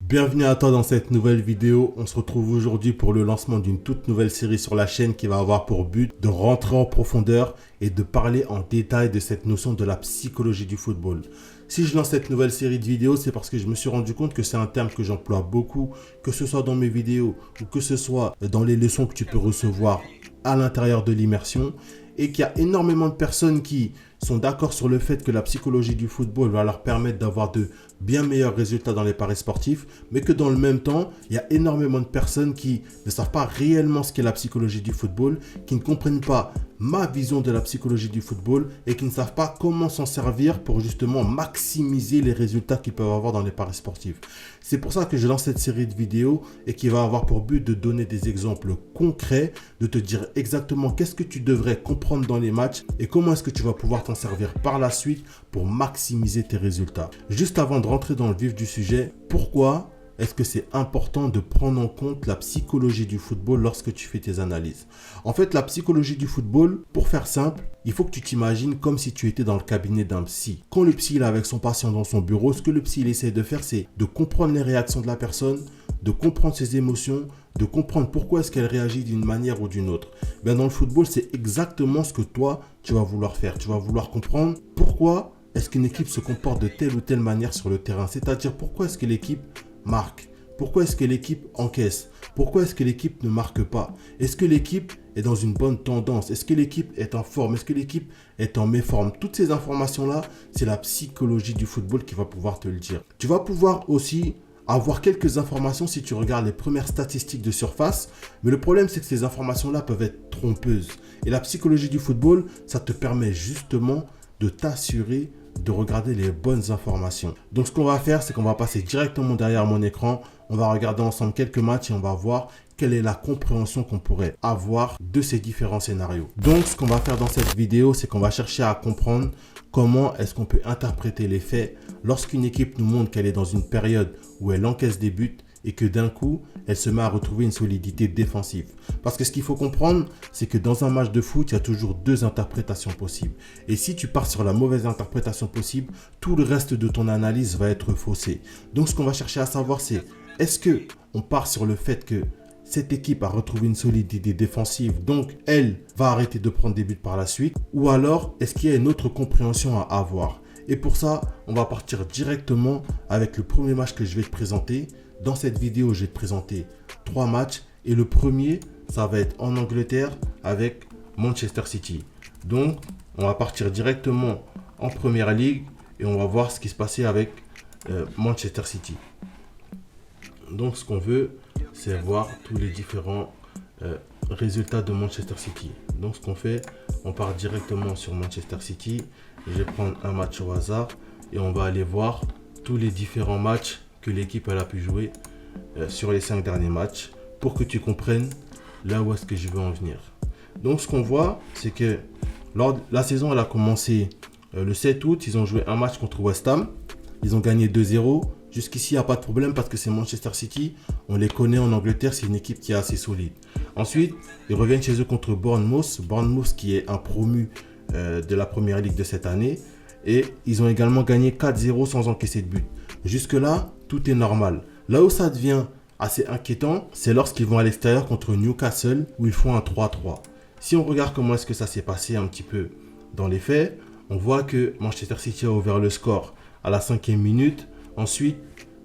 Bienvenue à toi dans cette nouvelle vidéo. On se retrouve aujourd'hui pour le lancement d'une toute nouvelle série sur la chaîne qui va avoir pour but de rentrer en profondeur et de parler en détail de cette notion de la psychologie du football. Si je lance cette nouvelle série de vidéos, c'est parce que je me suis rendu compte que c'est un terme que j'emploie beaucoup, que ce soit dans mes vidéos ou que ce soit dans les leçons que tu peux recevoir à l'intérieur de l'immersion, et qu'il y a énormément de personnes qui sont d'accord sur le fait que la psychologie du football va leur permettre d'avoir de bien meilleurs résultats dans les paris sportifs, mais que dans le même temps, il y a énormément de personnes qui ne savent pas réellement ce qu'est la psychologie du football, qui ne comprennent pas ma vision de la psychologie du football et qui ne savent pas comment s'en servir pour justement maximiser les résultats qu'ils peuvent avoir dans les paris sportifs. C'est pour ça que je lance cette série de vidéos et qui va avoir pour but de donner des exemples concrets, de te dire exactement qu'est-ce que tu devrais comprendre dans les matchs et comment est-ce que tu vas pouvoir t'en servir par la suite pour maximiser tes résultats. Juste avant de rentrer dans le vif du sujet, pourquoi est-ce que c'est important de prendre en compte la psychologie du football lorsque tu fais tes analyses? En fait, la psychologie du football, pour faire simple, il faut que tu t'imagines comme si tu étais dans le cabinet d'un psy. Quand le psy est avec son patient dans son bureau, ce que le psy essaie de faire, c'est de comprendre les réactions de la personne, de comprendre ses émotions, de comprendre pourquoi est-ce qu'elle réagit d'une manière ou d'une autre. Ben, dans le football, c'est exactement ce que toi, tu vas vouloir faire. Tu vas vouloir comprendre pourquoi est-ce qu'une équipe se comporte de telle ou telle manière sur le terrain. C'est-à-dire pourquoi est-ce que l'équipe marque? Pourquoi est-ce que l'équipe encaisse? Pourquoi est-ce que l'équipe ne marque pas? Est-ce que l'équipe est dans une bonne tendance? Est-ce que l'équipe est en forme? Est-ce que l'équipe est en méforme? Toutes ces informations-là, c'est la psychologie du football qui va pouvoir te le dire. Tu vas pouvoir aussi avoir quelques informations si tu regardes les premières statistiques de surface, mais le problème c'est que ces informations-là peuvent être trompeuses. Et la psychologie du football, ça te permet justement de t'assurer de regarder les bonnes informations. Donc ce qu'on va faire, c'est qu'on va passer directement derrière mon écran, on va regarder ensemble quelques matchs et on va voir quelle est la compréhension qu'on pourrait avoir de ces différents scénarios. Donc ce qu'on va faire dans cette vidéo, c'est qu'on va chercher à comprendre comment est-ce qu'on peut interpréter les faits lorsqu'une équipe nous montre qu'elle est dans une période où elle encaisse des buts et que d'un coup, elle se met à retrouver une solidité défensive. Parce que ce qu'il faut comprendre, c'est que dans un match de foot, il y a toujours deux interprétations possibles. Et si tu pars sur la mauvaise interprétation possible, tout le reste de ton analyse va être faussé. Donc ce qu'on va chercher à savoir, c'est est-ce qu'on part sur le fait que cette équipe a retrouvé une solidité défensive, donc elle va arrêter de prendre des buts par la suite, ou alors est-ce qu'il y a une autre compréhension à avoir? Et pour ça, on va partir directement avec le premier match que je vais te présenter. Dans cette vidéo, je vais te présenter 3 matchs et le premier, ça va être en Angleterre avec Manchester City. Donc, on va partir directement en Première Ligue et on va voir ce qui se passait avec Manchester City. Donc, ce qu'on veut, c'est voir tous les différents résultats de Manchester City. Donc, ce qu'on fait, on part directement sur Manchester City. Je vais prendre un match au hasard et on va aller voir tous les différents matchs que l'équipe elle a pu jouer sur les 5 derniers matchs pour que tu comprennes là où est-ce que je veux en venir. Donc, ce qu'on voit, c'est que la saison elle a commencé le 7 août. Ils ont joué un match contre West Ham. Ils ont gagné 2-0. Jusqu'ici, il n'y a pas de problème parce que c'est Manchester City. On les connaît en Angleterre, c'est une équipe qui est assez solide. Ensuite, ils reviennent chez eux contre Bournemouth. Bournemouth qui est un promu de la Première Ligue de cette année. Et ils ont également gagné 4-0 sans encaisser de but. Jusque-là, tout est normal. Là où ça devient assez inquiétant, c'est lorsqu'ils vont à l'extérieur contre Newcastle où ils font un 3-3. Si on regarde comment est-ce que ça s'est passé un petit peu dans les faits, on voit que Manchester City a ouvert le score à la 5e minute. Ensuite,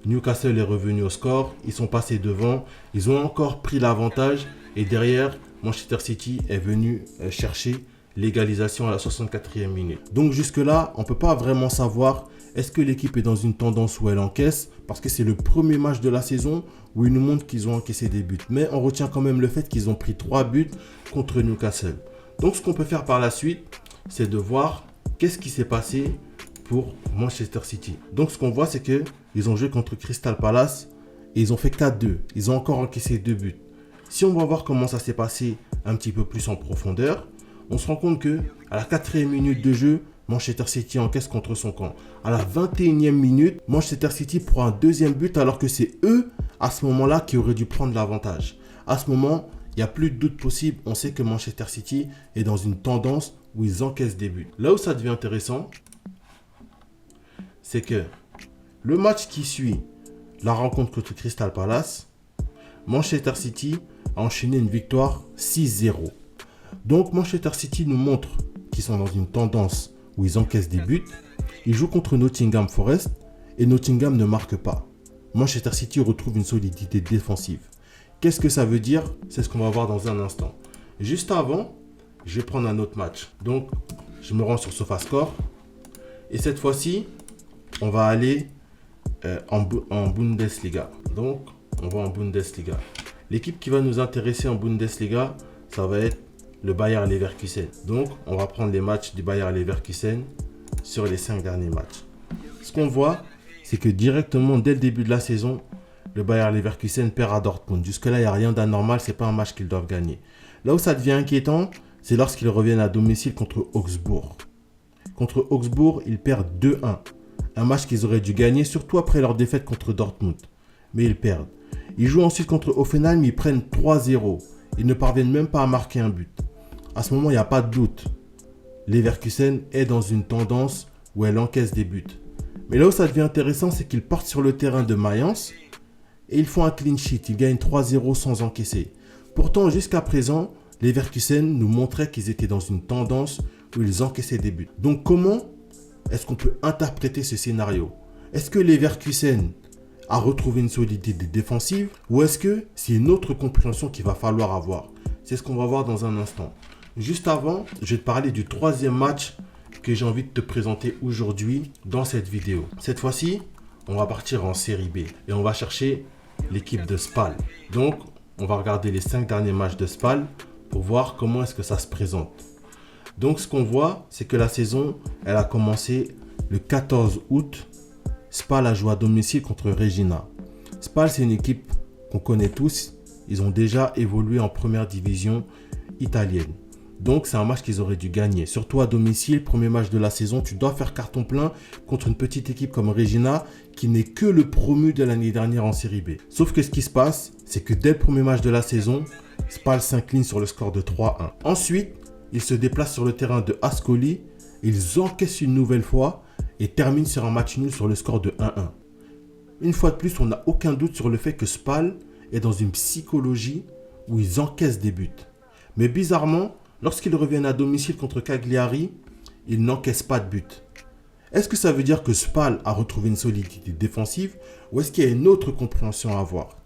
Newcastle est revenu au score. Ils sont passés devant. Ils ont encore pris l'avantage. Et derrière, Manchester City est venu chercher l'égalisation à la 64e minute. Donc jusque-là, on ne peut pas vraiment savoir est-ce que l'équipe est dans une tendance où elle encaisse, parce que c'est le premier match de la saison où ils nous montrent qu'ils ont encaissé des buts. Mais on retient quand même le fait qu'ils ont pris 3 buts contre Newcastle. Donc ce qu'on peut faire par la suite, c'est de voir qu'est-ce qui s'est passé pour Manchester City. Donc ce qu'on voit, c'est qu'ils ont joué contre Crystal Palace et ils ont fait 4-2. Ils ont encore encaissé 2 buts. Si on va voir comment ça s'est passé un petit peu plus en profondeur, on se rend compte que à la 4e minute de jeu, Manchester City encaisse contre son camp. À la 21e minute, Manchester City prend un 2e but alors que c'est eux, à ce moment-là, qui auraient dû prendre l'avantage. À ce moment, il n'y a plus de doute possible. On sait que Manchester City est dans une tendance où ils encaissent des buts. Là où ça devient intéressant, c'est que le match qui suit, la rencontre contre Crystal Palace, Manchester City a enchaîné une victoire 6-0. Donc Manchester City nous montre qu'ils sont dans une tendance où ils encaissent des buts. Ils jouent contre Nottingham Forest et Nottingham ne marque pas. Manchester City retrouve une solidité défensive. Qu'est-ce que ça veut dire? C'est ce qu'on va voir dans un instant. Juste avant, je vais prendre un autre match. Donc, je me rends sur SofaScore. Et cette fois-ci, on va aller en Bundesliga. Donc, on va en Bundesliga. L'équipe qui va nous intéresser en Bundesliga, ça va être le Bayer Leverkusen. Donc, on va prendre les matchs du Bayer Leverkusen sur les 5 derniers matchs. Ce qu'on voit, c'est que directement, dès le début de la saison, le Bayer Leverkusen perd à Dortmund. Jusque-là, il n'y a rien d'anormal, ce n'est pas un match qu'ils doivent gagner. Là où ça devient inquiétant, c'est lorsqu'ils reviennent à domicile contre Augsbourg. Contre Augsbourg, ils perdent 2-1. Un match qu'ils auraient dû gagner, surtout après leur défaite contre Dortmund. Mais ils perdent. Ils jouent ensuite contre Hoffenheim, ils prennent 3-0. Ils ne parviennent même pas à marquer un but. À ce moment, il n'y a pas de doute. Leverkusen est dans une tendance où elle encaisse des buts. Mais là où ça devient intéressant, c'est qu'ils partent sur le terrain de Mayence et ils font un clean sheet. Ils gagnent 3-0 sans encaisser. Pourtant, jusqu'à présent, Leverkusen nous montrait qu'ils étaient dans une tendance où ils encaissaient des buts. Donc comment est-ce qu'on peut interpréter ce scénario? Est-ce que Leverkusen a retrouvé une solidité défensive ou est-ce que c'est une autre compréhension qu'il va falloir avoir? C'est ce qu'on va voir dans un instant. Juste avant, je vais te parler du troisième match que j'ai envie de te présenter aujourd'hui dans cette vidéo. Cette fois-ci, on va partir en série B et on va chercher l'équipe de Spal. Donc, on va regarder les 5 derniers matchs de Spal pour voir comment est-ce que ça se présente. Donc, ce qu'on voit, c'est que la saison, elle a commencé le 14 août. Spal a joué à domicile contre Regina. Spal, c'est une équipe qu'on connaît tous. Ils ont déjà évolué en première division italienne. Donc, c'est un match qu'ils auraient dû gagner. Surtout à domicile, premier match de la saison, tu dois faire carton plein contre une petite équipe comme Regina qui n'est que le promu de l'année dernière en série B. Sauf que ce qui se passe, c'est que dès le premier match de la saison, Spal s'incline sur le score de 3-1. Ensuite, ils se déplacent sur le terrain de Ascoli, ils encaissent une nouvelle fois et terminent sur un match nul sur le score de 1-1. Une fois de plus, on n'a aucun doute sur le fait que Spal est dans une psychologie où ils encaissent des buts. Mais bizarrement, lorsqu'ils reviennent à domicile contre Cagliari, ils n'encaissent pas de but. Est-ce que ça veut dire que Spal a retrouvé une solidité défensive ou est-ce qu'il y a une autre compréhension à avoir?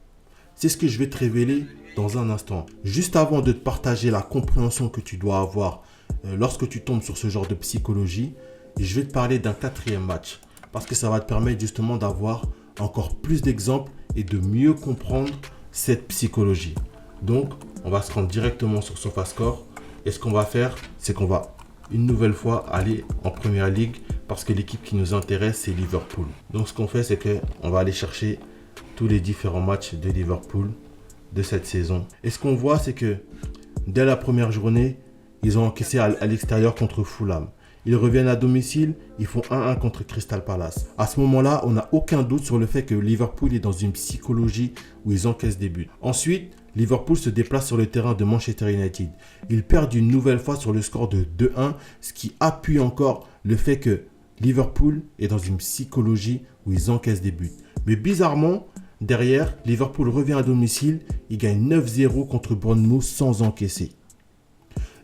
C'est ce que je vais te révéler dans un instant. Juste avant de te partager la compréhension que tu dois avoir lorsque tu tombes sur ce genre de psychologie, je vais te parler d'un 4e match parce que ça va te permettre justement d'avoir encore plus d'exemples et de mieux comprendre cette psychologie. Donc, on va se rendre directement sur SofaScore. Et ce qu'on va faire, c'est qu'on va une nouvelle fois aller en Première Ligue parce que l'équipe qui nous intéresse, c'est Liverpool. Donc, ce qu'on fait, c'est qu'on va aller chercher tous les différents matchs de Liverpool de cette saison. Et ce qu'on voit, c'est que dès la première journée, ils ont encaissé à l'extérieur contre Fulham. Ils reviennent à domicile, ils font 1-1 contre Crystal Palace. À ce moment-là, on n'a aucun doute sur le fait que Liverpool est dans une psychologie où ils encaissent des buts. Ensuite, Liverpool se déplace sur le terrain de Manchester United. Ils perdent une nouvelle fois sur le score de 2-1, ce qui appuie encore le fait que Liverpool est dans une psychologie où ils encaissent des buts. Mais bizarrement, derrière, Liverpool revient à domicile, il gagne 9-0 contre Bournemouth sans encaisser.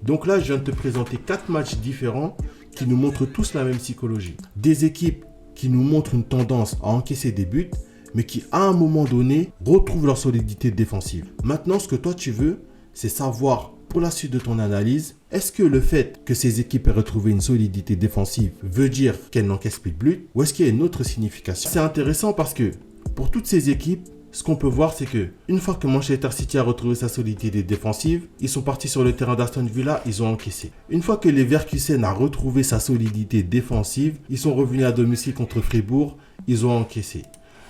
Donc là, je viens de te présenter 4 matchs différents qui nous montrent tous la même psychologie. Des équipes qui nous montrent une tendance à encaisser des buts, mais qui, à un moment donné, retrouvent leur solidité défensive. Maintenant, ce que toi, tu veux, c'est savoir, pour la suite de ton analyse, est-ce que le fait que ces équipes aient retrouvé une solidité défensive veut dire qu'elles n'encaissent plus de buts, ou est-ce qu'il y a une autre signification? C'est intéressant parce que, pour toutes ces équipes, ce qu'on peut voir, c'est que une fois que Manchester City a retrouvé sa solidité défensive, ils sont partis sur le terrain d'Aston Villa, ils ont encaissé. Une fois que Leverkusen a retrouvé sa solidité défensive, ils sont revenus à domicile contre Fribourg, ils ont encaissé.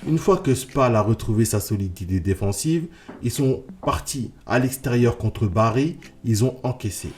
Une fois que Spal a retrouvé sa solidité défensive, ils sont partis à l'extérieur contre Bari, ils ont encaissé.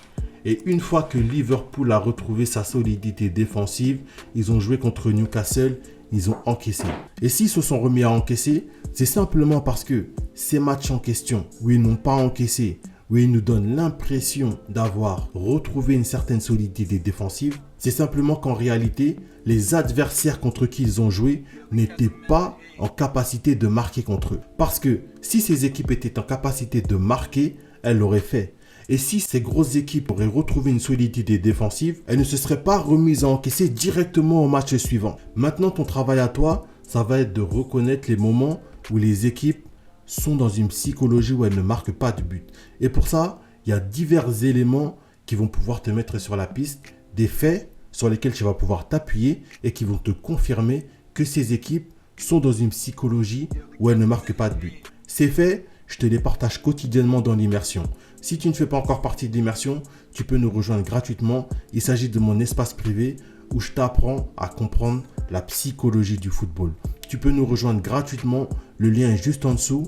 Et une fois que Liverpool a retrouvé sa solidité défensive, ils ont joué contre Newcastle, ils ont encaissé. Et s'ils se sont remis à encaisser, c'est simplement parce que ces matchs en question, où ils n'ont pas encaissé, où ils nous donnent l'impression d'avoir retrouvé une certaine solidité défensive, C'est simplement qu'en réalité, les adversaires contre qui ils ont joué n'étaient pas en capacité de marquer contre eux. Parce que si ces équipes étaient en capacité de marquer, elles l'auraient fait. Et si ces grosses équipes auraient retrouvé une solidité défensive, elles ne se seraient pas remises à encaisser directement au match suivant. Maintenant, ton travail à toi, ça va être de reconnaître les moments où les équipes sont dans une psychologie où elles ne marquent pas de but. Et pour ça, il y a divers éléments qui vont pouvoir te mettre sur la piste, des faits sur lesquels tu vas pouvoir t'appuyer et qui vont te confirmer que ces équipes sont dans une psychologie où elles ne marquent pas de but. Ces faits, je te les partage quotidiennement dans l'immersion. Si tu ne fais pas encore partie de l'immersion, tu peux nous rejoindre gratuitement. Il s'agit de mon espace privé où je t'apprends à comprendre la psychologie du football. Tu peux nous rejoindre gratuitement. Le lien est juste en dessous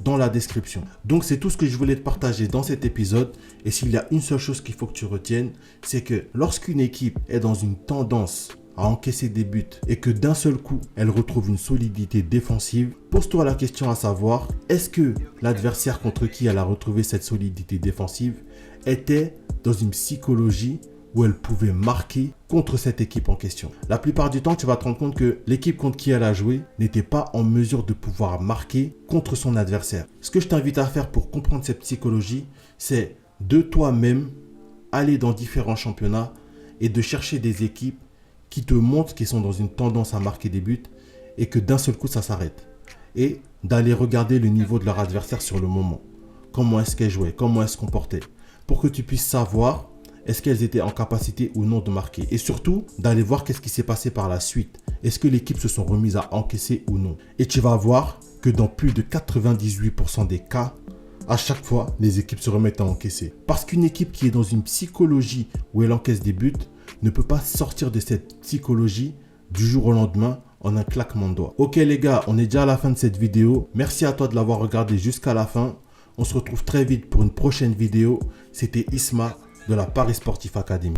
dans la description. Donc c'est tout ce que je voulais te partager dans cet épisode. Et s'il y a une seule chose qu'il faut que tu retiennes, c'est que lorsqu'une équipe est dans une tendance à encaisser des buts et que d'un seul coup, elle retrouve une solidité défensive, pose-toi la question à savoir, est-ce que l'adversaire contre qui elle a retrouvé cette solidité défensive était dans une psychologie où elle pouvait marquer contre cette équipe en question. La plupart du temps, tu vas te rendre compte que l'équipe contre qui elle a joué n'était pas en mesure de pouvoir marquer contre son adversaire. Ce que je t'invite à faire pour comprendre cette psychologie, c'est de toi-même aller dans différents championnats et de chercher des équipes qui te montrent qu'ils sont dans une tendance à marquer des buts et que d'un seul coup ça s'arrête. Et d'aller regarder le niveau de leur adversaire sur le moment. Comment est-ce qu'elles jouaient, comment elles se comportaient. Pour que tu puisses savoir est-ce qu'elles étaient en capacité ou non de marquer. Et surtout, d'aller voir qu'est-ce qui s'est passé par la suite. Est-ce que l'équipe se sont remises à encaisser ou non. Et tu vas voir que dans plus de 98% des cas, à chaque fois, les équipes se remettent à encaisser. Parce qu'une équipe qui est dans une psychologie où elle encaisse des buts ne peut pas sortir de cette psychologie du jour au lendemain en un claquement de doigts. Ok les gars, on est déjà à la fin de cette vidéo. Merci à toi de l'avoir regardé jusqu'à la fin. On se retrouve très vite pour une prochaine vidéo. C'était Isma de la Paris Sportif Academy.